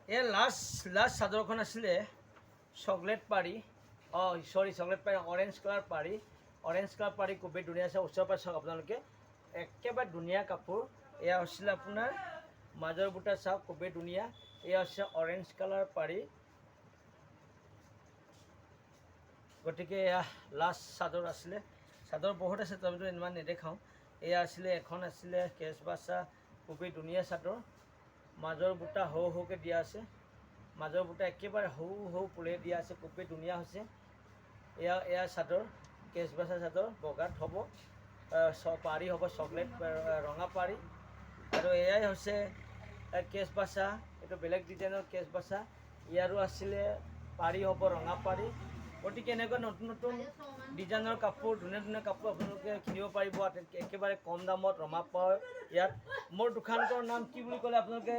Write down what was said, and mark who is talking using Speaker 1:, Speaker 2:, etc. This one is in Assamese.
Speaker 1: এই লাষ্ট চাদৰখন আছিলে চকলেট পাৰি চকলেট পাৰি অৰেঞ্জ কালাৰ পাৰি খুবেই ধুনীয়া আছে। ওচৰৰ পৰা চাওক আপোনালোকে, একেবাৰে ধুনীয়া কাপোৰ। এয়া হৈছিলে আপোনাৰ মাজৰ বুটা চাওক, খুবেই ধুনীয়া। এয়া হৈছে অৰেঞ্জ কালাৰ পাৰি। গতিকে এয়া লাষ্ট চাদৰ আছিলে। চাদৰ বহুত আছে, তথাপিতো ইমান নেদেখাওঁ। এয়া আছিলে, এখন আছিলে কেছবাচা, খুবেই ধুনীয়া চাদৰ। মাজৰ বুটা সৰুকৈ দিয়া আছে, মাজৰ বুটা একেবাৰে সৰু ফুলেৰে দিয়া আছে, খুবেই ধুনীয়া হৈছে। এয়া চাদৰ, কেছবাচা চাদৰ, বগাত হ'ব, পাৰি হ'ব চকলেট ৰঙা পাৰি। আৰু এয়াই হৈছে কেছবাচা, এইটো বেলেগ ডিজাইনৰ কেছবাচা। ইয়াৰো আছিলে পাৰি হ'ব ৰঙা পাৰি। গতিকে এনেকুৱা নতুন নতুন ডিজাইনৰ কাপোৰ, ধুনীয়া ধুনীয়া কাপোৰ আপোনালোকে কিনিব পাৰিব একেবাৰে কম দামত ৰমা পায় ইয়াত। মোৰ দোকানটোৰ নাম কি বুলি ক'লে আপোনালোকে